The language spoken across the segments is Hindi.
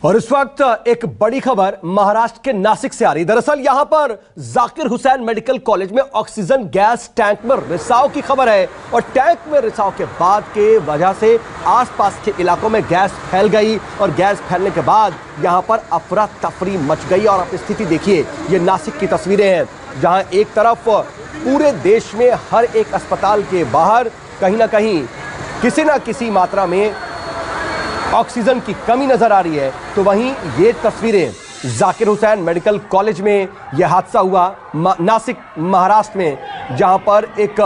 और इस वक्त एक बड़ी खबर महाराष्ट्र के नासिक से आ रही। दरअसल यहां पर जाकिर हुसैन मेडिकल कॉलेज में ऑक्सीजन गैस टैंक में रिसाव की खबर है और टैंक में रिसाव के बाद के वजह से आसपास के इलाकों में गैस फैल गई और गैस फैलने के बाद यहां पर अफरा तफरी मच गई। और आप स्थिति देखिए, ये नासिक की तस्वीरें हैं जहां एक तरफ पूरे देश में हर एक अस्पताल के बाहर कहीं ना कहीं किसी ना किसी मात्रा में ऑक्सीजन की कमी नजर आ रही है, तो वहीं ये तस्वीरें जाकिर हुसैन मेडिकल कॉलेज में यह हादसा हुआ नासिक महाराष्ट्र में, जहां पर एक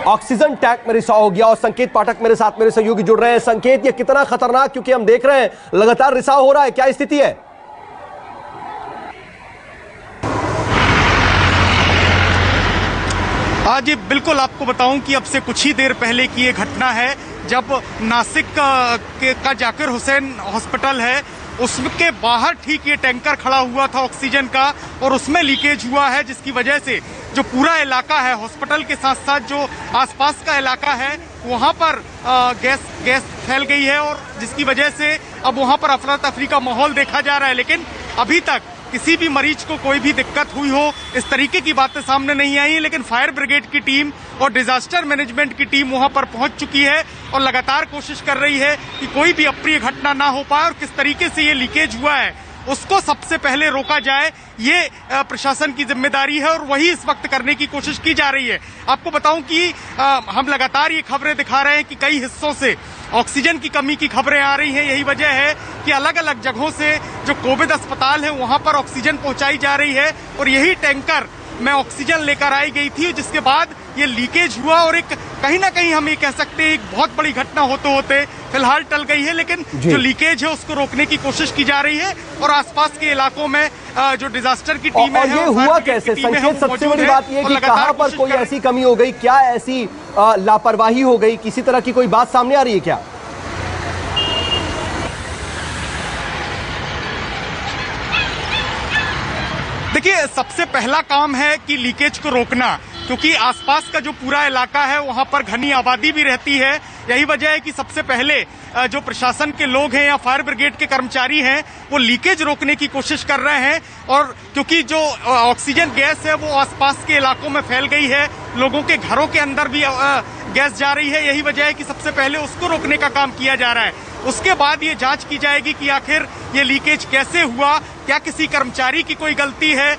ऑक्सीजन टैंक में रिसाव हो गया। और संकेत पाठक मेरे साथ मेरे सहयोगी जुड़ रहे हैं। संकेत, ये कितना खतरनाक, क्योंकि हम देख रहे हैं लगातार रिसाव हो रहा है, क्या स्थिति है? जी बिल्कुल, आपको बताऊं कि अब से कुछ ही देर पहले की ये घटना है जब नासिक का जाकिर हुसैन हॉस्पिटल है उसके बाहर ठीक ये टैंकर खड़ा हुआ था ऑक्सीजन का और उसमें लीकेज हुआ है, जिसकी वजह से जो पूरा इलाका है हॉस्पिटल के साथ साथ जो आसपास का इलाका है वहां पर गैस फैल गई है और जिसकी वजह से अब वहां पर अफरा तफरी का माहौल देखा जा रहा है। लेकिन अभी तक किसी भी मरीज को कोई भी दिक्कत हुई हो इस तरीके की बातें सामने नहीं आई। लेकिन फायर ब्रिगेड की टीम और डिजास्टर मैनेजमेंट की टीम वहां पर पहुंच चुकी है और लगातार कोशिश कर रही है कि कोई भी अप्रिय घटना ना हो पाए और किस तरीके से ये लीकेज हुआ है उसको सबसे पहले रोका जाए, ये प्रशासन की जिम्मेदारी है और वही इस वक्त करने की कोशिश की जा रही है। आपको बताऊं कि हम लगातार ये खबरें दिखा रहे हैं कि कई हिस्सों से ऑक्सीजन की कमी की खबरें आ रही हैं। यही वजह है कि अलग अलग जगहों से जो कोविड अस्पताल है वहां पर ऑक्सीजन पहुंचाई जा रही है और यही टैंकर में ऑक्सीजन लेकर आई गई थी, जिसके बाद ये लीकेज हुआ और एक कहीं ना कहीं हम ये कह सकते हैं एक बहुत बड़ी घटना होते होते फिलहाल टल गई है। लेकिन जो लीकेज है उसको रोकने की कोशिश की जा रही है और आसपास के इलाकों में जो डिजास्टर की टीम है। ये हुआ कैसे संकेत? सबसे बड़ी बात ये कि कहां पर कोई ऐसी कमी हो गई, क्या ऐसी लापरवाही हो गई, किसी तरह की कोई बात सामने आ रही है क्या? देखिए, सबसे पहला काम है कि लीकेज को रोकना, क्योंकि आसपास का जो पूरा इलाका है वहां पर घनी आबादी भी रहती है। यही वजह है कि सबसे पहले जो प्रशासन के लोग हैं या फायर ब्रिगेड के कर्मचारी हैं वो लीकेज रोकने की कोशिश कर रहे हैं। और क्योंकि जो ऑक्सीजन गैस है वो आसपास के इलाकों में फैल गई है, लोगों के घरों के अंदर भी गैस जा रही है, यही वजह है कि सबसे पहले उसको रोकने का काम किया जा रहा है। उसके बाद ये जांच की जाएगी कि आखिर ये लीकेज कैसे हुआ, क्या किसी कर्मचारी की कोई गलती है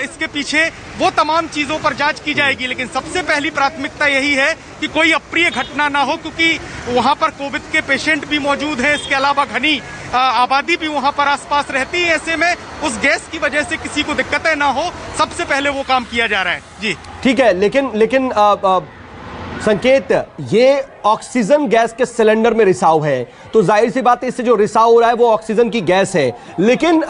इसके पीछे, वो तमाम चीजों पर जांच की जाएगी। लेकिन सबसे पहली प्राथमिकता यही है कि कोई अप्रिय घटना ना हो, क्योंकि वहां पर कोविड के पेशेंट भी मौजूद हैं, इसके अलावा घनी आबादी भी वहां पर आसपास रहती है। ऐसे में उस गैस की वजह से किसी को दिक्कतें ना हो, सबसे पहले वो काम किया जा रहा है। जी ठीक है, लेकिन संकेत, ये ऑक्सीजन गैस के सिलेंडर में रिसाव है तो जाहिर सी बात है इससे जो रिसाव हो रहा है वो ऑक्सीजन की गैस है। लेकिन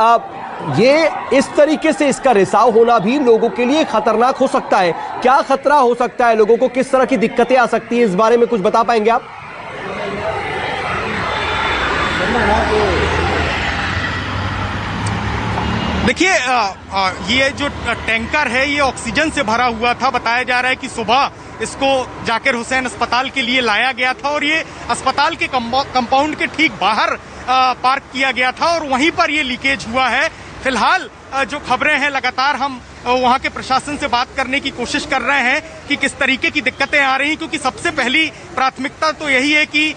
ये इस तरीके से इसका रिसाव होना भी लोगों के लिए खतरनाक हो सकता है। क्या खतरा हो सकता है लोगों को, किस तरह की दिक्कतें आ सकती है, इस बारे में कुछ बता पाएंगे आप? देखिए, ये जो टैंकर है ये ऑक्सीजन से भरा हुआ था। बताया जा रहा है कि सुबह इसको जाकिर हुसैन अस्पताल के लिए लाया गया था और ये अस्पताल के कंपाउंड के ठीक बाहर पार्क किया गया था और वहीं पर ये लीकेज हुआ है। फिलहाल जो खबरें हैं लगातार हम वहां के प्रशासन से बात करने की कोशिश कर रहे हैं कि किस तरीके की दिक्कतें आ रही हैं, क्योंकि सबसे पहली प्राथमिकता तो यही है कि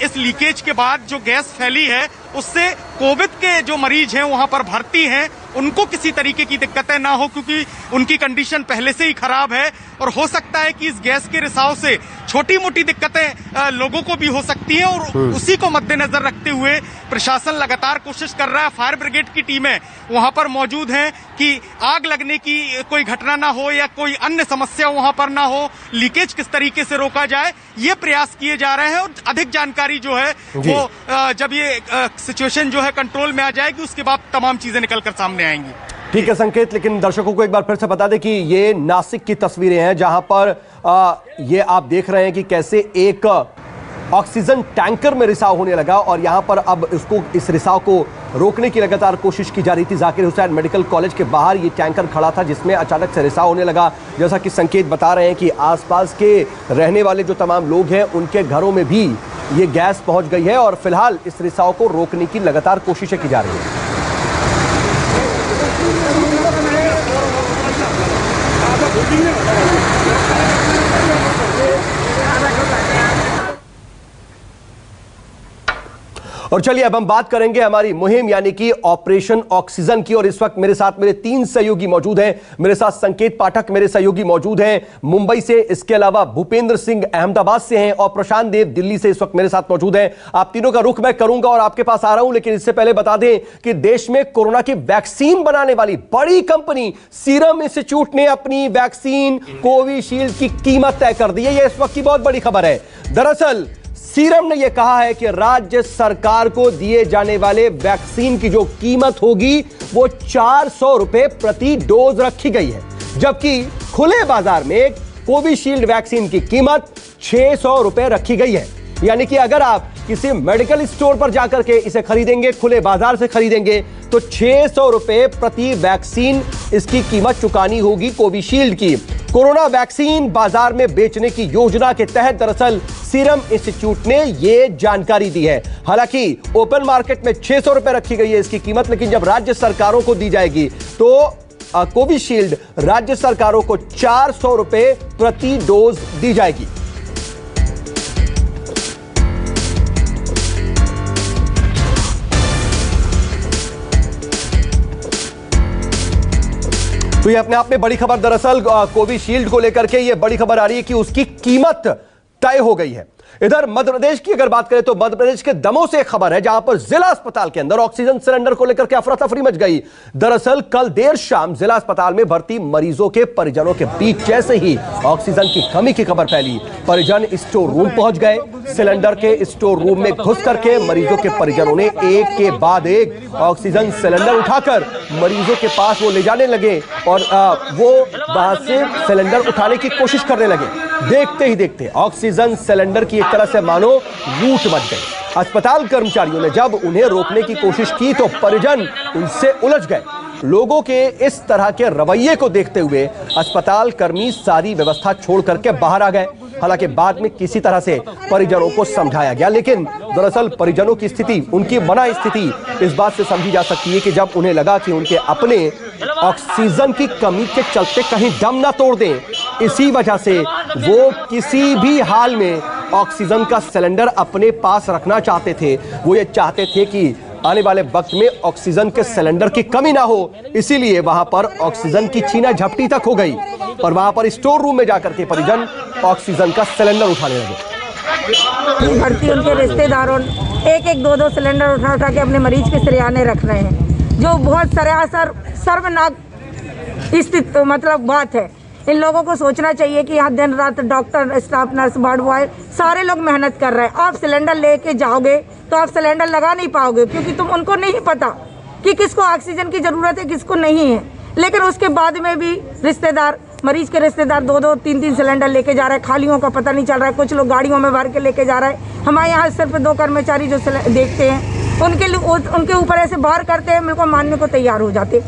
इस लीकेज के बाद जो गैस फैली है उससे कोविड के जो मरीज हैं वहां पर भर्ती हैं उनको किसी तरीके की दिक्कतें ना हो, क्योंकि उनकी कंडीशन पहले से ही खराब है और हो सकता है कि इस गैस के रिसाव से छोटी मोटी दिक्कतें लोगों को भी हो सकती हैं और उसी को मद्देनजर रखते हुए प्रशासन लगातार कोशिश कर रहा है। फायर ब्रिगेड की टीमें वहां पर मौजूद हैं कि आग लगने की कोई घटना ना हो या कोई अन्य समस्या वहां पर ना हो, लीकेज किस तरीके से रोका जाए, ये प्रयास किए जा रहे हैं। और अधिक जानकारी जो है वो जब ये सिचुएशन जो है कंट्रोल में आ जाएगी उसके बाद तमाम चीजें निकलकर सामने आएंगी। ठीक है संकेत, लेकिन दर्शकों को एक बार फिर से बता दें कि ये नासिक की तस्वीरें हैं जहां पर ये आप देख रहे हैं कि कैसे एक ऑक्सीजन टैंकर में रिसाव होने लगा और यहां पर अब इस रिसाव को रोकने की लगातार कोशिश की जा रही थी। जाकिर हुसैन मेडिकल कॉलेज के बाहर ये टैंकर खड़ा था जिसमें अचानक से रिसाव होने लगा। जैसा कि संकेत बता रहे हैं कि आसपास के रहने वाले जो तमाम लोग हैं उनके घरों में भी ये गैस पहुंच गई है और फिलहाल इस रिसाव को रोकने की लगातार कोशिशें की जा रही है। और चलिए अब हम बात करेंगे हमारी मुहिम यानी कि ऑपरेशन ऑक्सीजन की। और इस वक्त मेरे साथ मेरे 3 सहयोगी मौजूद हैं। मेरे साथ संकेत पाठक मेरे सहयोगी मौजूद हैं मुंबई से, इसके अलावा भूपेंद्र सिंह अहमदाबाद से हैं और प्रशांत देव दिल्ली से इस वक्त मेरे साथ मौजूद हैं। आप तीनों का रुख मैं करूंगा और आपके पास आ रहा हूं, लेकिन इससे पहले बता दें कि देश में कोरोना की वैक्सीन बनाने वाली बड़ी कंपनी सीरम इंस्टीट्यूट ने अपनी वैक्सीन कोविशील्ड की कीमत तय कर दी है। यह इस वक्त की बहुत बड़ी खबर है। दरअसल सीरम ने यह कहा है कि राज्य सरकार को दिए जाने वाले वैक्सीन की जो कीमत होगी वो 400 रुपए प्रति डोज रखी गई है, जबकि खुले बाजार में कोविशील्ड वैक्सीन की कीमत 600 रुपए रखी गई है। यानी कि अगर आप किसी मेडिकल स्टोर पर जाकर के इसे खरीदेंगे, खुले बाजार से खरीदेंगे, तो 600 रुपए प्रति वैक्सीन इसकी कीमत चुकानी होगी कोविशील्ड की। कोरोना वैक्सीन बाजार में बेचने की योजना के तहत दरअसल सीरम इंस्टीट्यूट ने यह जानकारी दी है। हालांकि ओपन मार्केट में 600 रुपए रखी गई है इसकी कीमत, लेकिन जब राज्य सरकारों को दी जाएगी तो कोविशील्ड राज्य सरकारों को 400 रुपए प्रति डोज दी जाएगी। तो ये अपने आप में बड़ी खबर। दरअसल कोविशील्ड को लेकर के ये बड़ी खबर आ रही है कि उसकी कीमत तय हो गई है। इधर मध्य प्रदेश की अगर बात करें तो मध्य प्रदेश के दमोह से एक खबर है, जहां पर जिला अस्पताल के अंदर ऑक्सीजन सिलेंडर को लेकर के अफरा तफरी मच गई। दरअसल कल देर शाम जिला अस्पताल में भर्ती मरीजों के परिजनों के बीच जैसे ही ऑक्सीजन की कमी की खबर फैली, परिजन स्टोर रूम पहुंच गए। सिलेंडर के स्टोर रूम में घुस करके मरीजों के परिजनों ने एक के बाद एक ऑक्सीजन सिलेंडर उठाकर मरीजों के पास वो ले जाने लगे और वो वहां से सिलेंडर उठाने की कोशिश करने लगे। देखते ही देखते ऑक्सीजन सिलेंडर की एक तरह से मानो लूट मच गई। अस्पताल कर्मचारियों ने जब उन्हें रोकने की कोशिश की तो परिजन उनसे उलझ गए। लोगों के इस तरह के रवैये को देखते हुए अस्पताल कर्मी सारी व्यवस्था छोड़ करके बाहर आ गए। हालांकि बाद में किसी तरह से परिजनों को समझाया गया, लेकिन दरअसल परिजनों की स्थिति, उनकी मना स्थिति इस बात से समझी जा सकती है कि जब उन्हें लगा कि उनके अपने ऑक्सीजन की कमी के चलते कहीं दम ना तोड़ दें, इसी वजह से वो किसी भी हाल में ऑक्सीजन का सिलेंडर अपने पास रखना चाहते थे। वो ये चाहते थे कि आने वाले वक्त में ऑक्सीजन के सिलेंडर की कमी ना हो, इसीलिए वहां पर ऑक्सीजन की छीना झपटी तक हो गई और वहां पर स्टोर रूम में जाकर के परिजन ऑक्सीजन का सिलेंडर उठाने लगे। भर्ती उनके रिश्तेदारों एक दो सिलेंडर उठा के अपने मरीज के सरियाने रख रहे हैं, जो बहुत सरासर शर्मनाक स्थिति मतलब बात है। इन लोगों को सोचना चाहिए कि यहाँ दिन रात doctor, staff, nurse, ward boy सारे लोग मेहनत कर रहे हैं। आप सिलेंडर लेके जाओगे तो आप सिलेंडर लगा नहीं पाओगे, क्योंकि तुम उनको नहीं पता कि किसको ऑक्सीजन की ज़रूरत है, किसको नहीं है। लेकिन उसके बाद में भी रिश्तेदार, मरीज के रिश्तेदार 2-2, 3-3 सिलेंडर लेके जा रहे हैं। खालियों का पता नहीं चल रहा है। कुछ लोग गाड़ियों में भर के लेके जा रहे हैं। हमारे यहाँ सिर्फ 2 कर्मचारी जो देखते हैं, उनके ऊपर ऐसे बाहर करते हैं, मेरे को मानने को तैयार हो जाते।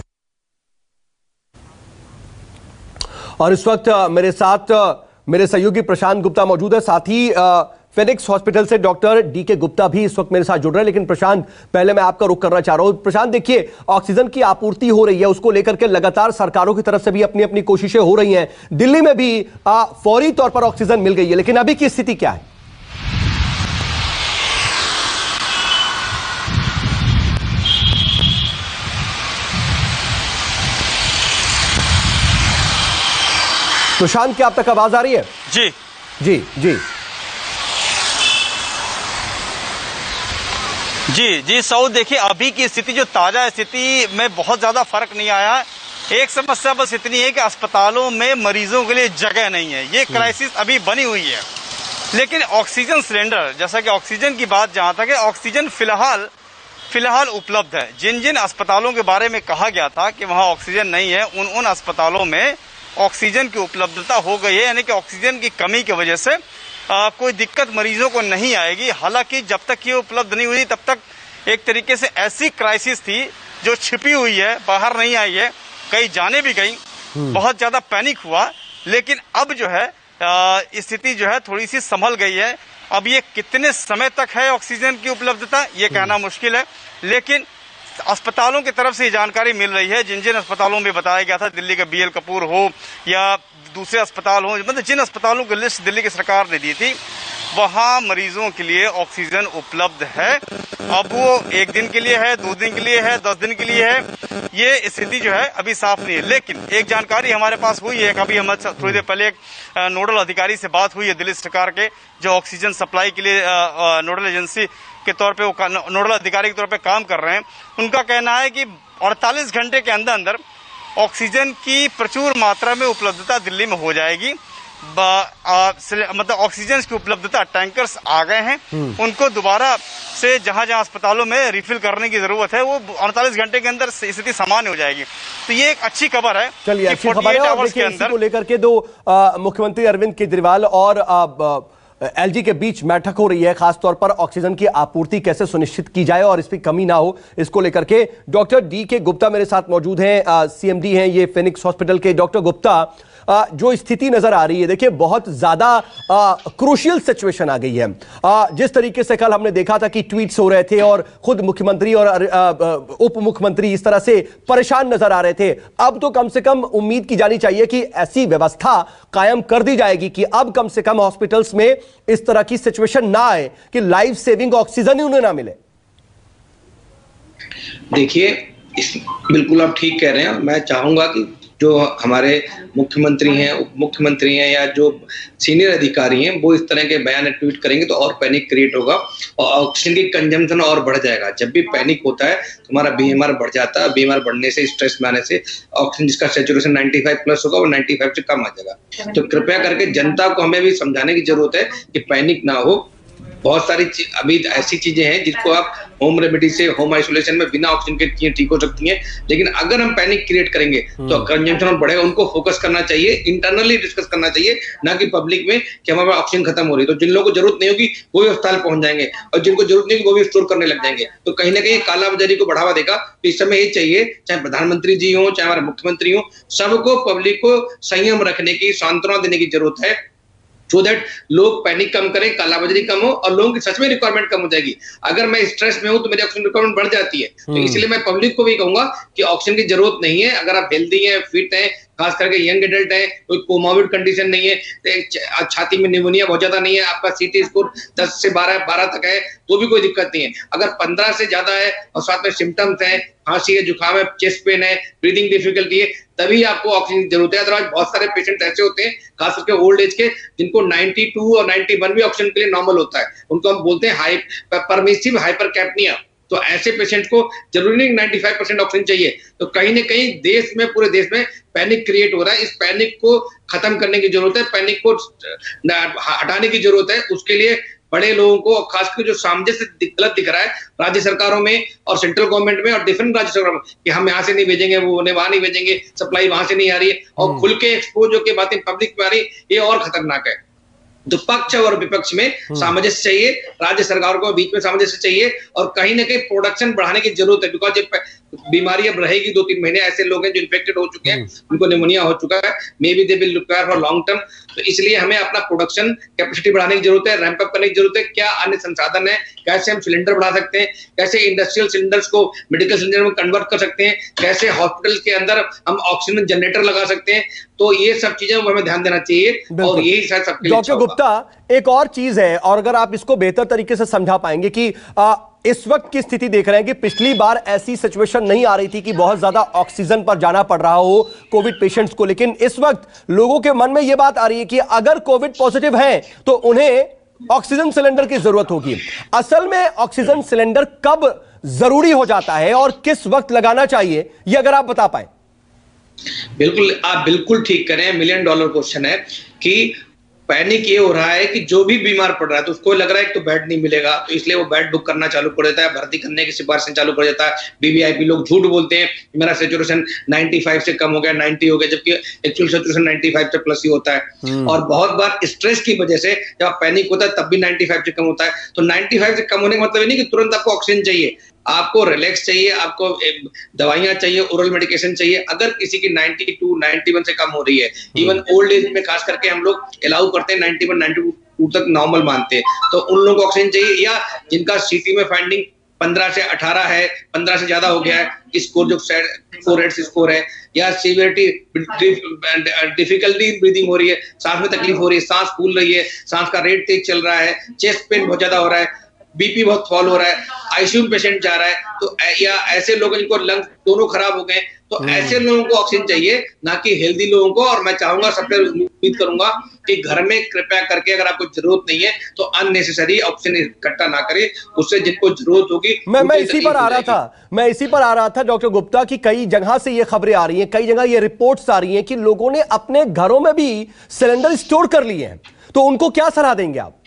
और इस वक्त मेरे साथ मेरे सहयोगी प्रशांत गुप्ता मौजूद है, साथ ही फिनिक्स हॉस्पिटल से डॉक्टर डीके गुप्ता भी इस वक्त मेरे साथ जुड़ रहे हैं। लेकिन प्रशांत, पहले मैं आपका रुख करना चाह रहा हूं। प्रशांत, देखिए, ऑक्सीजन की आपूर्ति हो रही है, उसको लेकर के लगातार सरकारों की तरफ से भी अपनी अपनी कोशिशें हो रही हैं। दिल्ली में भी फौरी तौर पर ऑक्सीजन मिल गई है, लेकिन अभी की स्थिति क्या है? प्रशांत, क्या आप तक आवाज आ रही है? जी जी जी जी जी सऊद, देखिए अभी की स्थिति, जो ताजा स्थिति में बहुत ज्यादा फर्क नहीं आया। एक समस्या बस इतनी है कि अस्पतालों में मरीजों के लिए जगह नहीं है। ये क्राइसिस अभी बनी हुई है। लेकिन ऑक्सीजन सिलेंडर, जैसा कि ऑक्सीजन की बात जहां तक है, ऑक्सीजन फिलहाल उपलब्ध है। जिन जिन अस्पतालों के बारे में कहा गया था कि वहां ऑक्सीजन नहीं है, उन अस्पतालों में ऑक्सीजन की उपलब्धता हो गई है। यानी कि ऑक्सीजन की कमी की वजह से कोई दिक्कत मरीजों को नहीं आएगी। हालांकि जब तक ये उपलब्ध नहीं हुई, तब तक एक तरीके से ऐसी क्राइसिस थी जो छिपी हुई है, बाहर नहीं आई है, कई जाने भी गई, बहुत ज्यादा पैनिक हुआ। लेकिन अब जो है स्थिति जो है थोड़ी सी संभल गई है। अब ये कितने समय तक है ऑक्सीजन की उपलब्धता ये कहना मुश्किल है, लेकिन अस्पतालों की तरफ से जानकारी मिल रही है। जिन जिन अस्पतालों में बताया गया था, दिल्ली का BL कपूर हो या दूसरे अस्पताल हो, मतलब जिन अस्पतालों की लिस्ट दिल्ली की सरकार ने दी थी, वहां मरीजों के लिए ऑक्सीजन उपलब्ध है। अब वो 1 दिन के लिए है, 2 दिन के लिए है, 10 दिन के लिए है, ये स्थिति जो है अभी साफ नहीं है। लेकिन एक जानकारी हमारे पास हुई है, अभी हम थोड़ी देर पहले एक नोडल अधिकारी से बात हुई है दिल्ली सरकार के, जो ऑक्सीजन सप्लाई के लिए नोडल एजेंसी के तौर पे, वो नोडल अधिकारी के तौर पे काम कर रहे हैं। उनका कहना है कि 48 घंटे के अंदर अंदर ऑक्सीजन की प्रचुर मात्रा में उपलब्धता दिल्ली में हो जाएगी। मतलब ऑक्सीजन की उपलब्धता, टैंकर्स आ गए हैं, उनको दोबारा से जहां जहां अस्पतालों में रिफिल करने की जरूरत है, वो 48 घंटे के अंदर स्थिति सामान्य हो जाएगी। तो ये एक अच्छी खबर है। चलिए, अच्छी खबर है। और देखिए, इसी को लेकर के दो मुख्यमंत्री अरविंद केजरीवाल और LG के बीच बैठक हो रही है, खासतौर पर ऑक्सीजन की आपूर्ति कैसे सुनिश्चित की जाए और इसमें कमी ना हो, इसको लेकर के। डॉक्टर DK गुप्ता मेरे साथ मौजूद हैं, CMD हैं ये फिनिक्स हॉस्पिटल के। डॉक्टर गुप्ता, जो स्थिति नजर आ रही है, देखिए बहुत ज्यादा क्रूशियल सिचुएशन आ गई है। जिस तरीके से कल हमने देखा था कि ट्वीट्स हो रहे थे और खुद मुख्यमंत्री और उप मुख्यमंत्री इस तरह से परेशान नजर आ रहे थे, अब तो कम से कम उम्मीद की जानी चाहिए कि ऐसी व्यवस्था कायम कर दी जाएगी कि अब कम से कम हॉस्पिटल्स में इस तरह की सिचुएशन ना आए कि लाइफ सेविंग ऑक्सीजन ही उन्हें ना मिले। देखिए, बिल्कुल आप ठीक कह रहे हैं। मैं चाहूंगा कि जो हमारे मुख्यमंत्री हैं, उप मुख्यमंत्री हैं या जो सीनियर अधिकारी हैं, वो इस तरह के बयान ट्वीट करेंगे तो और पैनिक क्रिएट होगा और ऑक्सीजन की कंजम्पशन और बढ़ जाएगा। जब भी पैनिक होता है तो हमारा BMR बढ़ जाता है। BMR बढ़ने से, स्ट्रेस में आने से ऑक्सीजन जिसका सैचुरेशन 95+ होगा वो 95 से कम आ जाएगा। तो कृपया करके जनता को हमें भी समझाने की जरूरत है कि पैनिक ना हो। बहुत सारी अभी ऐसी चीजें हैं जिसको आप होम रेमेडी से, होम आइसोलेशन में बिना ऑक्सीजन के चीजें ठीक हो सकती हैं। लेकिन अगर हम पैनिक क्रिएट करेंगे तो कंजम्पशन बढ़ेगा। उनको फोकस करना चाहिए, इंटरनली डिस्कस करना चाहिए, ना कि पब्लिक में कि हमारे ऑक्सीजन खत्म हो रही है। तो जिन लोगों को जरूरत नहीं होगी वो भी अस्पताल पहुंच जाएंगे और जिनको जरूरत नहीं होगी वो भी स्टोर करने लग जाएंगे। तो कहीं ना कहीं कालाबाजारी को बढ़ावा देगा। तो इस समय ये चाहिए, चाहे प्रधानमंत्री जी हो, चाहे हमारे मुख्यमंत्री हो, सबको पब्लिक को संयम रखने की, सांत्वना देने की जरूरत है, सो दैट लोग पैनिक कम करें, कालाबाजारी कम हो और लोगों की सच में रिक्वायरमेंट कम हो जाएगी। अगर मैं स्ट्रेस में हूं तो मेरी ऑक्सीजन रिक्वायरमेंट बढ़ जाती है। तो इसलिए मैं पब्लिक को भी कहूंगा कि ऑक्सीजन की जरूरत नहीं है। अगर आप हेल्दी हैं, फिट हैं, खास करके यंग एडल्ट है, कोई कोमोर्बिड कंडीशन नहीं है, छाती में निमोनिया बहुत ज्यादा नहीं है, आपका CT स्कोर 10 से 12 तक है, तो भी कोई दिक्कत नहीं है। अगर 15 से ज्यादा है और साथ में सिम्टम्स है, खांसी है, जुकाम है, चेस्ट पेन है, ब्रीदिंग डिफिकल्टी है, तभी आपको ऑक्सीजन की जरूरत है। अदरवाइज बहुत सारे पेशेंट ऐसे होते हैं, खास करके ओल्ड एज के, जिनको 92 और 91 भी ऑक्सीजन के लिए नॉर्मल होता है। उनको हम बोलते हैं परमिसिव हाइपरकैप्निया। तो ऐसे पेशेंट को जरूरी नहीं 95% ऑक्सीजन चाहिए। तो कहीं ना कहीं देश में, पूरे देश में पैनिक क्रिएट हो रहा है। इस पैनिक को खत्म करने की जरूरत है, पैनिक को हटाने की जरूरत है। उसके लिए बड़े लोगों को, खासकर जो सामंजस्य गलत दिख रहा है राज्य सरकारों में और सेंट्रल गवर्नमेंट में और डिफरेंट राज्य सरकारों में, कि हम यहाँ से नहीं भेजेंगे, वो उन्हें वहां नहीं भेजेंगे, सप्लाई वहां से नहीं आ रही है और खुल के एक्सपोज होकर बातें पब्लिक में आ रही है, ये और खतरनाक है। तो पक्ष और विपक्ष में सामंजस्य चाहिए, राज्य सरकार को बीच में सामंजस्य चाहिए और कहीं ना कहीं प्रोडक्शन बढ़ाने की जरूरत है। बिकॉज ये बीमारी अब रहेगी 2-3 महीने। ऐसे लोग हैं जो इन्फेक्टेड हो चुके हैं, उनको निमोनिया हो चुका है, may be they will require for long term. तो इसलिए हमें अपना प्रोडक्शन कैपेसिटी बढ़ाने की जरूरत है, रैंप अप करने की जरूरत है। क्या अन्य संसाधन है, कैसे हम सिलेंडर बढ़ा सकते हैं, कैसे इंडस्ट्रियल सिलेंडर्स को मेडिकल सिलेंडर में कन्वर्ट कर सकते हैं, कैसे हॉस्पिटल के अंदर हम ऑक्सीजन जनरेटर लगा सकते हैं। तो ये सब चीजें हमें ध्यान देना चाहिए और यही शायद सबके लिए। डॉक्टर गुप्ता, एक और चीज है, और अगर आप इसको बेहतर तरीके से समझा पाएंगे कि इस वक्त की स्थिति देख रहे हैं कि पिछली बार ऐसी सिचुएशन नहीं आ रही थी कि बहुत ज्यादा ऑक्सीजन पर जाना पड़ रहा हो कोविड पेशेंट्स को, लेकिन इस वक्त लोगों के मन में यह बात आ रही है कि अगर कोविड पॉजिटिव हैं तो उन्हें ऑक्सीजन सिलेंडर की जरूरत होगी। असल में ऑक्सीजन सिलेंडर कब जरूरी हो जाता है और किस वक्त लगाना चाहिए, यह अगर आप बता पाए। बिल्कुल, आप बिल्कुल ठीक करें। $1 मिलियन क्वेश्चन है कि पैनिक ये हो रहा है कि जो भी बीमार पड़ रहा है तो उसको लग रहा है कि तो बेड नहीं मिलेगा, तो इसलिए वो बेड बुक करना चालू कर देता है, भर्ती करने की सिफारिशें चालू कर देता है। BVIP लोग झूठ बोलते हैं कि मेरा सैचुरेशन 95 से कम हो गया, 90 हो गया, जबकि एक्चुअल सैचुरेशन 95 से प्लस ही होता है। और बहुत बार स्ट्रेस की वजह से जब पैनिक होता है तब भी 95 से कम होता है। तो 95 से कम होने का मतलब नहीं कि तुरंत आपको ऑक्सीजन चाहिए, आपको रिलैक्स चाहिए, आपको दवाइयां चाहिए, ओरल मेडिकेशन चाहिए। अगर किसी की 92, 91 से कम हो रही है, इवन ओल्ड एज में खास करके हम लोग अलाउ करते हैं 91, 92 दूर तक नॉर्मल मानते हैं, तो उन लोगों को ऑक्सीजन चाहिए, या जिनका सीटी में फाइंडिंग 15 से 18 है, 15 से ज्यादा हो गया है स्कोर, जो 4 स्कोर है, या सीवियरिटी डिफिकल्टी ब्रीदिंग हो रही है, सांस में तकलीफ हो रही है, सांस फूल रही है, सांस का रेट तेज चल रहा है, चेस्ट पेन बहुत ज्यादा हो रहा है, बीपी बहुत फॉल हो रहा है, आईसीयू में पेशेंट जा रहा है, तो या ऐसे लोग जिनको लंग्स दोनों खराब हो गए, तो ऐसे लोगों को ऑक्सीजन चाहिए, ना कि हेल्दी लोगों को। और मैं चाहूंगा, सबसे उम्मीद करूंगा कि घर में कृपया करके अगर आपको जरूरत नहीं है तो अननेसेसरी ऑक्सीजन इकट्ठा ना करें, उससे जिनको जरूरत होगी। मैं इसी पर आ रहा था डॉक्टर गुप्ता की कई जगह से ये खबरें आ रही हैं, कई जगह ये रिपोर्ट्स आ रही हैं कि लोगों ने अपने घरों में भी सिलेंडर स्टोर कर लिए हैं, तो उनको क्या सलाह देंगे आप?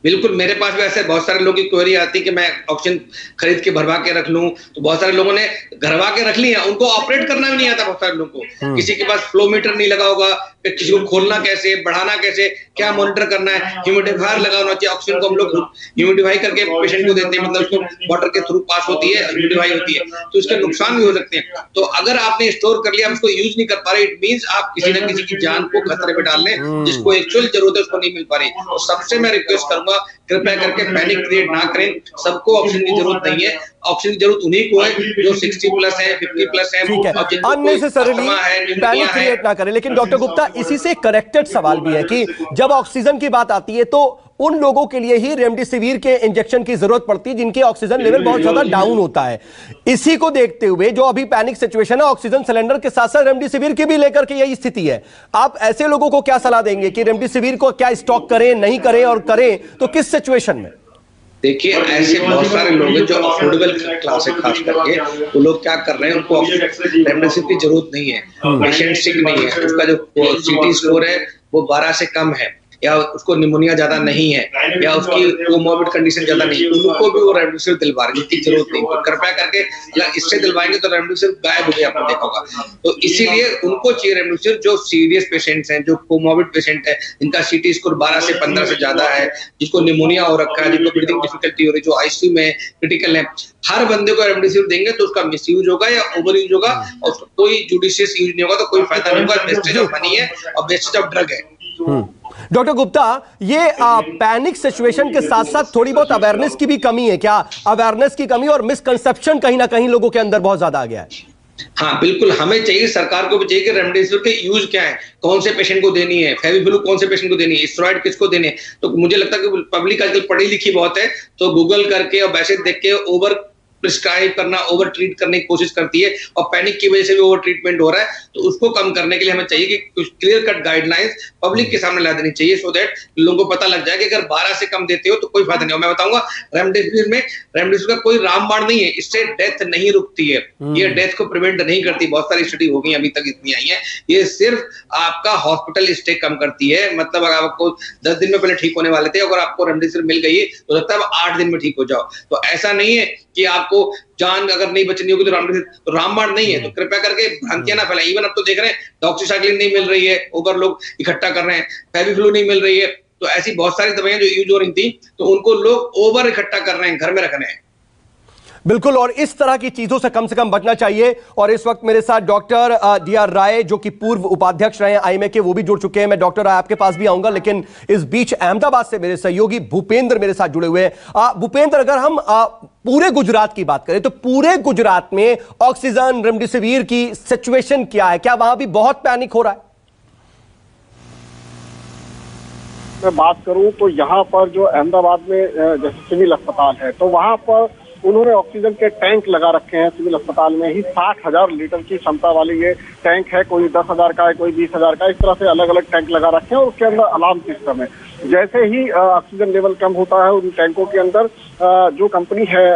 बिल्कुल, मेरे पास भी ऐसे बहुत सारे लोगों की क्वेरी आती है कि मैं ऑक्सीजन खरीद के भरवा के रख लूं, तो बहुत सारे लोगों ने घरवा के रख लिया, उनको ऑपरेट करना भी नहीं आता बहुत सारे लोगों को। किसी के पास फ्लो मीटर नहीं लगा होगा, फिर किसी को खोलना कैसे, बढ़ाना कैसे, क्या मॉनिटर करना है, ह्यूमिडिफायर लगा होना चाहिए। ऑक्सीजन को हम लोग ह्यूमिडिफाई करके पेशेंट को देते हैं, मतलब उसको वाटर के थ्रू पास होती है, ह्यूमिडिफाई होती है, तो इसके नुकसान भी हो सकते हैं। तो अगर आपने स्टोर कर लिया, उसको यूज नहीं कर पा रहे, इट मींस आप किसी न किसी की जान को खतरे में डाल रहे, जिसको एक्चुअल जरूरत है उसको नहीं मिल पा रही। तो सबसे मैं रिक्वेस्ट करूंगा, कृपया करके पैनिक क्रिएट ना करें, सबको ऑक्सीजन की जरूरत नहीं है, ऑक्सीजन की जरूरत उन्हीं को है जो 60 प्लस है, 50 प्लस है, अननेसेसरीली पैनिक क्रिएट ना करें। लेकिन डॉक्टर गुप्ता, इसी से कनेक्टेड सवाल भी है कि जब ऑक्सीजन की बात आती है तो उन लोगों के लिए ही रेमडेसिविर के इंजेक्शन की जरूरत पड़ती है जिनके ऑक्सीजन लेवल बहुत ज्यादा डाउन होता है। इसी को देखते हुए जो अभी पैनिक सिचुएशन है, ऑक्सीजन सिलेंडर के साथ साथ रेमडेसिविर की भी लेकर के यही स्थिति है, आप ऐसे लोगों को क्या सलाह देंगे कि रेमडेसिविर को क्या स्टॉक करें, नहीं करें, और करें तो किस सिचुएशन में? देखिए, ऐसे बहुत सारे लोग हैं जो अफोर्डेबल क्लास है, खास करके वो लोग क्या कर रहे हैं, उनको रेमडेसिविर की जरूरत नहीं है, पेशेंट सिक नहीं है, उसका जो सीटी स्कोर है वो 12 से कम है, या उसको निमोनिया ज्यादा नहीं है, या उसकी कोमोर्बिड कंडीशन ज्यादा नहीं है, उनको भी वो रेमडेसिविर दिलवा रहे हैं जिसकी जरूरत नहीं। तो कृपया करके, या इससे दिलवाएंगे तो रेमडेसिविर गायब हो गया, आपने देखा होगा। तो इसीलिए उनको चाहिए रेमडेसिविर जो सीरियस पेशेंट्स हैं, जो कोमोर्बिड पेशेंट है, जिनका सीटी स्कोर 12 से 15 से ज्यादा है, जिसको निमोनिया हो रखा है, जिनको ब्रीदिंग डिफिकल्टी हो रही है, जो आईसीयू में क्रिटिकल है, हर बंदे को रेमडेसिविर देंगे तो उसका मिसयूज होगा या ओवर यूज होगा, और उसका कोई जुडिशियस यूज नहीं होगा, तो कोई फायदा नहीं होगा। वेस्टेज ऑफ मनी है और वेस्टेज ऑफ ड्रग है। डॉक्टर गुप्ता, ये पैनिक सिचुएशन के साथ साथ थोड़ी बहुत अवेयरनेस की भी कमी है क्या? अवेयरनेस की कमी और मिसकंसेप्शन कहीं ना कहीं लोगों के अंदर बहुत ज्यादा आ गया है। हाँ बिल्कुल, हमें चाहिए, सरकार को भी चाहिए कि रेमडेसिविर के यूज क्या है, कौन से पेशेंट को देनी है, फेविपिलू कौन से पेशेंट को देनी है, स्टेरॉइड किसको देने हैं। तो मुझे लगता है कि पब्लिक आजकल पढ़ी लिखी बहुत है, तो गूगल करके और मैसेज देख के ओवर प्रिस्क्राइब करना, ओवर ट्रीट करने की कोशिश करती है, और पैनिक की वजह से भी ओवर ट्रीटमेंट हो रहा है। तो उसको कम करने के लिए हमें चाहिए कि कुछ क्लियर कट गाइडलाइंस पब्लिक के सामने ला देनी चाहिए, सो दैट लोगों को पता लग जाए कि अगर 12 से कम देते हो तो कोई फायदा नहीं हो। मैं बताऊंगा, रेमडेसिविर का कोई रामबाण नहीं है, इससे डेथ नहीं रुकती है, ये डेथ को प्रिवेंट नहीं करती। बहुत सारी स्टडी हो गई अभी तक, इतनी आई है, ये सिर्फ आपका हॉस्पिटल स्टे कम करती है। मतलब अगर आपको 10 दिन में पहले ठीक होने वाले थे, अगर आपको रेमडेसिविर मिल गई तो लगता है 8 दिन में ठीक हो जाओ। तो ऐसा नहीं है कि आपको जान अगर नहीं बचनी होगी तो रामबाण नहीं है। तो कृपया करके भ्रांतियां ना फैलाएं। इवन अब तो देख रहे हैं डॉक्सीसाइक्लिन नहीं मिल रही है, ओवर लोग इकट्ठा कर रहे हैं, फेविफ्लू नहीं मिल रही है, तो ऐसी बहुत सारी दवाइयां जो यूज हो रही थी तो उनको लोग ओवर इकट्ठा कर रहे हैं, घर में रख रहे हैं। बिल्कुल, और इस तरह की चीजों से कम बचना चाहिए। और इस वक्त मेरे साथ डॉक्टर डीआर राय, जो कि पूर्व उपाध्यक्ष रहे हैं आईएमए के, वो भी जुड़ चुके हैं। मैं डॉक्टर राय आपके पास भी आऊंगा, लेकिन इस बीच अहमदाबाद से मेरे सहयोगी भूपेंद्र मेरे साथ जुड़े हुए हैं। भूपेंद्र, अगर हम पूरे गुजरात की बात करें तो पूरे गुजरात में ऑक्सीजन, रेमडेसिविर की सिचुएशन क्या है? क्या वहां भी बहुत पैनिक हो रहा है? मैं बात करूं तो यहाँ पर जो अहमदाबाद में जैसे सिविल अस्पताल है, तो वहां पर उन्होंने ऑक्सीजन के टैंक लगा रखे हैं। सिविल अस्पताल में ही 60,000 लीटर की क्षमता वाली ये टैंक है, कोई 10,000 का है, कोई 20,000 का, इस तरह से अलग अलग टैंक लगा रखे हैं। और उसके अंदर अलार्म सिस्टम है, जैसे ही ऑक्सीजन लेवल कम होता है उन टैंकों के अंदर जो कंपनी है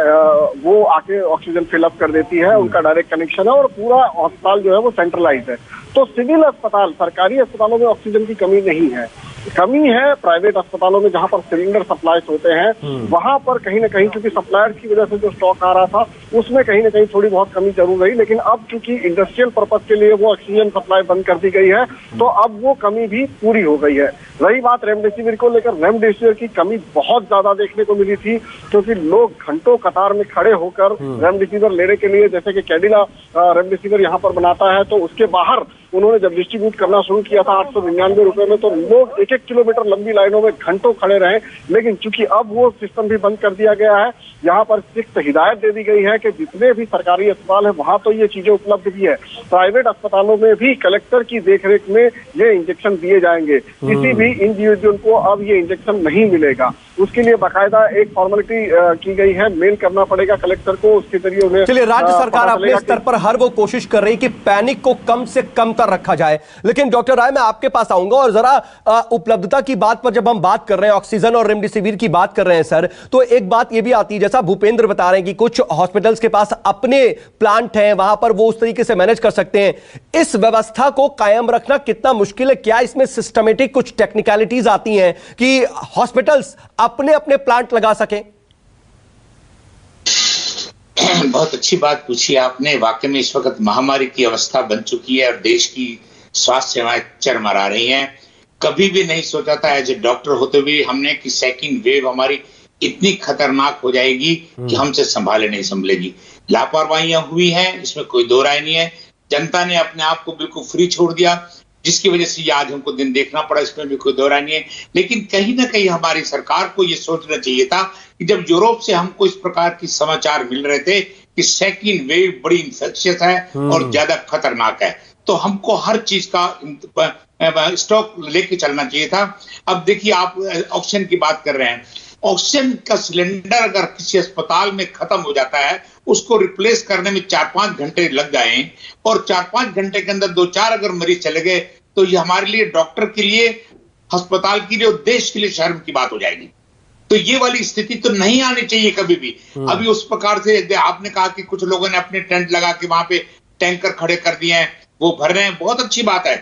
वो आके ऑक्सीजन फिलअप कर देती है, उनका डायरेक्ट कनेक्शन है और पूरा अस्पताल जो है वो सेंट्रलाइज है। तो सिविल अस्पताल, सरकारी अस्पतालों में ऑक्सीजन की कमी नहीं है। कमी है प्राइवेट अस्पतालों में, जहां पर सिलेंडर सप्लाई होते हैं, वहां पर कहीं ना कहीं, क्योंकि सप्लायर की वजह से जो स्टॉक आ रहा था उसमें कहीं ना कहीं थोड़ी बहुत कमी जरूर रही। लेकिन अब चूंकि इंडस्ट्रियल पर्पज के लिए वो ऑक्सीजन सप्लाई बंद कर दी गई है, तो अब वो कमी भी पूरी हो गई है। रही बात रेमडेसिविर को लेकर, रेमडेसिविर की कमी बहुत ज्यादा देखने को मिली थी, क्योंकि लोग घंटों कतार में खड़े होकर रेमडेसिविर लेने के लिए, जैसे कि कैडिला रेमडेसिविर यहाँ पर बनाता है, तो उसके बाहर उन्होंने जब डिस्ट्रीब्यूट करना शुरू किया था 899 रुपए में, तो लोग 1-1 किलोमीटर लंबी लाइनों में घंटों खड़े रहे। लेकिन चूंकि अब वो सिस्टम भी बंद कर दिया गया है, यहाँ पर स्ट्रिक्ट हिदायत दे दी गई है कि जितने भी सरकारी अस्पताल है वहां तो ये चीजें उपलब्ध भी है, प्राइवेट अस्पतालों में भी कलेक्टर की देखरेख में ये इंजेक्शन दिए जाएंगे। किसी भी इंडिविजुअल को अब ये इंजेक्शन नहीं मिलेगा। उसके लिए बाकायदा एक फॉर्मेलिटी की गई है, मेल करना पड़ेगा कलेक्टर को, उसके जरिए उन्हें। चलिए, राज्य सरकार अपने स्तर पर हर वो कोशिश कर रही कि पैनिक को कम से कम तर रखा जाए। लेकिन डॉक्टर राय, मैं आपके पास आऊंगा और जरा उपलब्धता की बात पर जब हम बात कर रहे हैं, ऑक्सीजन और रेमडेसिविर की बात कर रहे हैं सर, तो एक बात यह भी आती है, जैसा भूपेंद्र बता रहे हैं कि कुछ हॉस्पिटल्स के पास अपने प्लांट हैं, वहां पर वो उस तरीके से मैनेज कर सकते हैं। इस व्यवस्था को कायम रखना कितना मुश्किल है? क्या इसमें सिस्टमेटिक कुछ टेक्निकलिटीज आती हैं कि हॉस्पिटल्स अपने अपने प्लांट लगा सकें? बहुत अच्छी बात पूछी आपने। वाकई में इस वक्त महामारी की अवस्था बन चुकी है और देश की स्वास्थ्य सेवाएं चरमरा रही हैं। कभी भी नहीं सोचा था एज ए डॉक्टर होते हुए हमने कि सेकंड वेव हमारी इतनी खतरनाक हो जाएगी कि हमसे संभाले नहीं संभलेगी। लापरवाहियां हुई हैं, इसमें कोई दो राय नहीं है। जनता ने अपने आप को बिल्कुल फ्री छोड़ दिया, जिसकी वजह से आज हमको दिन देखना पड़ा, इसमें भी कोई दो राय नहीं है। लेकिन कहीं ना कहीं हमारी सरकार को यह सोचना चाहिए था कि जब यूरोप से हमको इस प्रकार की समाचार मिल रहे थे कि सेकंड वेव बड़ी इंफेक्शियस है और ज्यादा खतरनाक है, तो हमको हर चीज का स्टॉक लेके चलना चाहिए था। अब देखिए, आप ऑक्सीजन की बात कर रहे हैं। ऑक्सीजन का सिलेंडर अगर किसी अस्पताल में खत्म हो जाता है, उसको रिप्लेस करने में 4-5 घंटे लग जाए और 4-5 घंटे के अंदर 2-4 अगर मरीज चले गए, तो ये हमारे लिए, डॉक्टर के लिए, अस्पताल के लिए और देश के लिए शर्म की बात हो जाएगी। तो ये वाली स्थिति तो नहीं आनी चाहिए कभी भी। अभी उस प्रकार से आपने कहा कि कुछ लोगों ने अपने टेंट लगा के वहां पे टैंकर खड़े कर दिए हैं, वो भर रहे हैं, बहुत अच्छी बात है।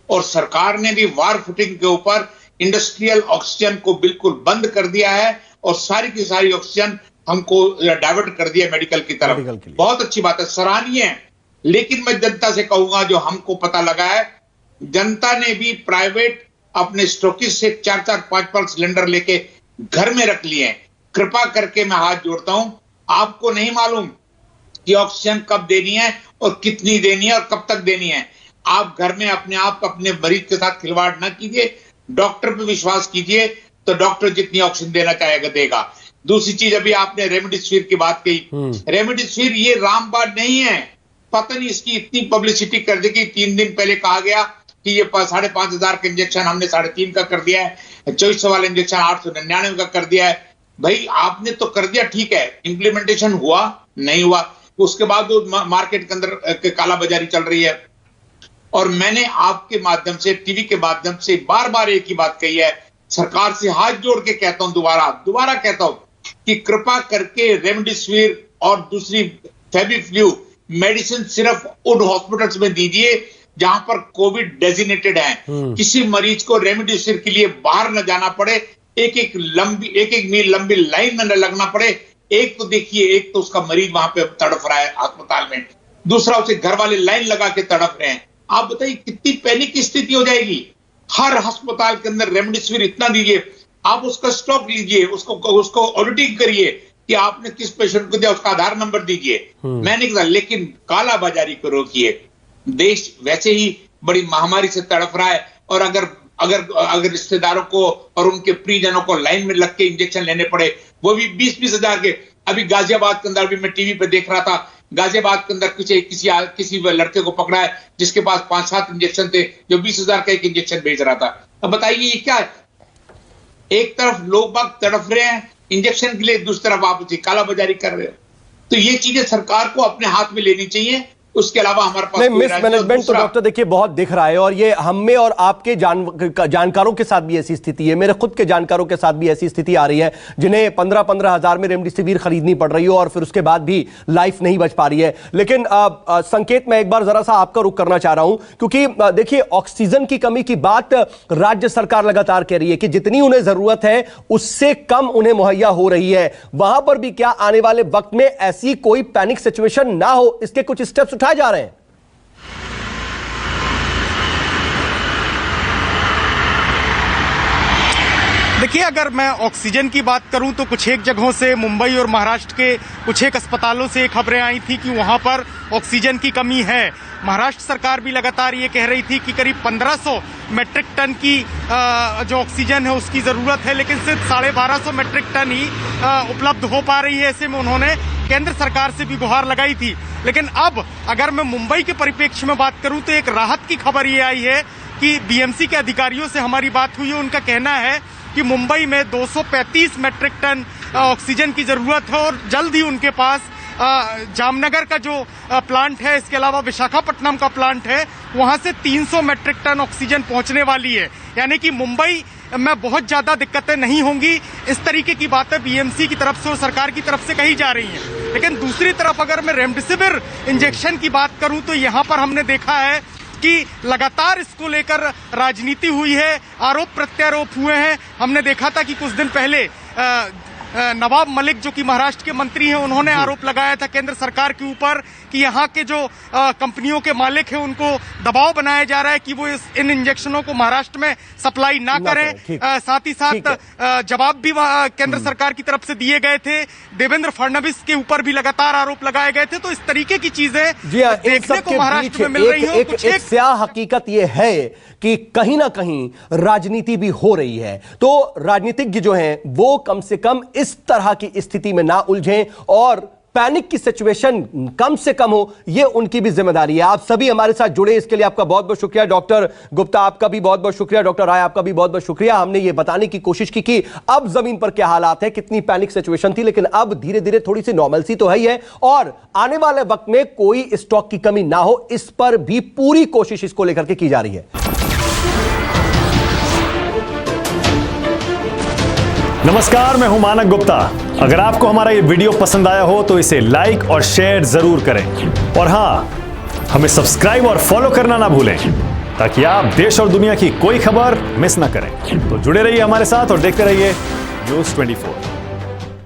और सरकार ने भी वार फुटिंग के ऊपर इंडस्ट्रियल ऑक्सीजन को बिल्कुल बंद कर दिया है और सारी की सारी ऑक्सीजन हमको डाइवर्ट कर दिया मेडिकल की तरफ। बहुत अच्छी बात है, सराहनीय है। लेकिन मैं जनता से कहूंगा, जो हमको पता लगा है, जनता ने भी प्राइवेट अपने स्टॉकिस्ट से 4-4, 5-5 सिलेंडर लेके घर में रख लिए हैं। कृपा करके मैं हाथ जोड़ता हूं, आपको नहीं मालूम कि ऑक्सीजन कब देनी है और कितनी देनी है और कब तक देनी है। आप घर में अपने आप अपने मरीज के साथ खिलवाड़ ना कीजिए, डॉक्टर पे विश्वास कीजिए, तो डॉक्टर जितनी ऑक्सीजन देना चाहेगा देगा। दूसरी चीज, अभी आपने रेमडेसिविर की बात कही। रेमडेसिविर ये रामबाण नहीं है। पता नहीं इसकी इतनी पब्लिसिटी कर दी कि 3 दिन पहले कहा गया कि ये 5,500 का इंजेक्शन हमने 3.5 का कर दिया है, 2400 वाला इंजेक्शन 899 का कर दिया है। भाई आपने तो कर दिया, ठीक है, इंप्लीमेंटेशन हुआ नहीं हुआ, उसके बाद वो मार्केट के अंदर काला बाजारी चल रही है। और मैंने आपके माध्यम से, टीवी के माध्यम से बार बार एक ही बात कही है, सरकार से हाथ जोड़ के कहता हूं, दोबारा कहता हूं कि कृपा करके रेमडेसिविर और दूसरी फेविफ्लू मेडिसिन सिर्फ उन हॉस्पिटल्स में दीजिए जहां पर कोविड डेजिग्नेटेड है। किसी मरीज को रेमडेसिविर के लिए बाहर न जाना पड़े, एक-एक मील लंबी लाइन में न लगना पड़े। एक तो देखिए, एक तो उसका मरीज वहां पे तड़फ रहा है अस्पताल में, दूसरा उसे घर वाले लाइन लगा के तड़फ रहे हैं। आप बताइए कितनी पैनिक की स्थिति हो जाएगी। हर अस्पताल के अंदर रेमडेसिविर इतना दीजिए, आप उसका स्टॉक लीजिए, उसको ऑडिटिंग करिए कि आपने किस पेशेंट को दिया, उसका आधार नंबर दीजिए। मैंने कहा, लेकिन काला बाजारी को रोकिए। देश वैसे ही बड़ी महामारी से तड़प रहा है और अगर रिश्तेदारों को और उनके प्रियजनों को लाइन में लग के इंजेक्शन लेने पड़े, वो भी 20-20 हजार के। अभी गाजियाबाद के अंदर भी मैं टीवी पे देख रहा था, गाजियाबाद के अंदर किसी लड़के को पकड़ा है जिसके पास 5-7 इंजेक्शन थे, जो 20,000 का एक इंजेक्शन बेच रहा था। अब बताइए ये क्या है? एक तरफ लोग बाग तड़फ रहे हैं इंजेक्शन के लिए, दूसरी तरफ आप उसी काला बाजारी कर रहे हो। तो ये चीजें सरकार को अपने हाथ में लेनी चाहिए। उसके अलावा हमारे पास मिसमैनेजमेंट तो डॉक्टर देखिए बहुत दिख रहा है, और ये हम में और आपके जानकारों के साथ भी ऐसी स्थिति है, मेरे खुद के जानकारों के साथ भी ऐसी स्थिति आ रही है, जिन्हें 15-15 हजार में रेमडेसिविर खरीदनी पड़ रही हो और फिर उसके बाद भी लाइफ नहीं बच पा रही है। लेकिन संकेत, मैं एक बार जरा सा आपका रुख करना चाह रहा हूं, क्योंकि देखिए ऑक्सीजन की कमी की बात राज्य सरकार लगातार कह रही है कि जितनी उन्हें जरूरत है उससे कम उन्हें मुहैया हो रही है। वहां पर भी क्या आने वाले वक्त में ऐसी कोई पैनिक सिचुएशन ना हो, इसके कुछ स्टेप्स उठाए जा रहे हैं? देखिए, अगर मैं ऑक्सीजन की बात करूं तो कुछ एक जगहों से, मुंबई और महाराष्ट्र के कुछ एक अस्पतालों से खबरें आई थी कि वहां पर ऑक्सीजन की कमी है। महाराष्ट्र सरकार भी लगातार ये कह रही थी कि करीब 1500 मेट्रिक टन की जो ऑक्सीजन है उसकी जरूरत है, लेकिन सिर्फ 1250 मेट्रिक टन ही उपलब्ध हो पा रही है। ऐसे में उन्होंने केंद्र सरकार से भी गुहार लगाई थी। लेकिन अब अगर मैं मुंबई के परिप्रेक्ष्य में बात करूं तो एक राहत की खबर ये आई है कि बीएमसी के अधिकारियों से हमारी बात हुई है। उनका कहना है कि मुंबई में 235 मेट्रिक टन ऑक्सीजन की जरूरत है और जल्द ही उनके पास जामनगर का जो प्लांट है, इसके अलावा विशाखापट्टनम का प्लांट है, वहां से 300 मेट्रिक टन ऑक्सीजन पहुंचने वाली है। यानी कि मुंबई में बहुत ज्यादा दिक्कतें नहीं होंगी। इस तरीके की बातें बीएमसी की तरफ से और सरकार की तरफ से कही जा रही हैं। लेकिन दूसरी तरफ अगर मैं रेमडेसिविर इंजेक्शन की बात करूं तो यहां पर हमने देखा है कि लगातार इसको लेकर राजनीति हुई है, आरोप प्रत्यारोप हुए हैं। हमने देखा था कि कुछ दिन पहले नवाब मलिक जो कि महाराष्ट्र के मंत्री हैं, उन्होंने आरोप लगाया था केंद्र सरकार के ऊपर कि यहाँ के जो कंपनियों के मालिक हैं उनको दबाव बनाया जा रहा है कि वो इन इंजेक्शनों को महाराष्ट्र में सप्लाई ना करें। साथ ही साथ जवाब भी केंद्र सरकार की तरफ से दिए गए थे। देवेंद्र फडणवीस के ऊपर भी लगातार आरोप लगाए गए थे। तो इस तरीके की चीजें देखने को महाराष्ट्र में मिल रही हैं। एक स्याह हकीकत ये है कि कहीं ना कहीं राजनीति भी हो रही है। तो राजनीतिज्ञ जो हैं वो कम से कम इस तरह की स्थिति में ना उलझें और पैनिक की सिचुएशन कम से कम हो, यह उनकी भी जिम्मेदारी है। आप सभी हमारे साथ जुड़े, इसके लिए आपका बहुत बहुत शुक्रिया। डॉक्टर गुप्ता आपका भी बहुत बहुत शुक्रिया, डॉक्टर राय आपका भी बहुत बहुत शुक्रिया। हमने ये बताने की कोशिश की कि अब जमीन पर क्या हालात है, कितनी पैनिक सिचुएशन थी, लेकिन अब धीरे धीरे थोड़ी सी नॉर्मलसी तो है ही है और आने वाले वक्त में कोई स्टॉक की कमी ना हो, इस पर भी पूरी कोशिश इसको लेकर के की जा रही है। नमस्कार, मैं हूं मानक गुप्ता। अगर आपको हमारा ये वीडियो पसंद आया हो तो इसे लाइक और शेयर जरूर करें और हां, हमें सब्सक्राइब और फॉलो करना ना भूलें ताकि आप देश और दुनिया की कोई खबर मिस ना करें। तो जुड़े रहिए हमारे साथ और देखते रहिए न्यूज़ 24।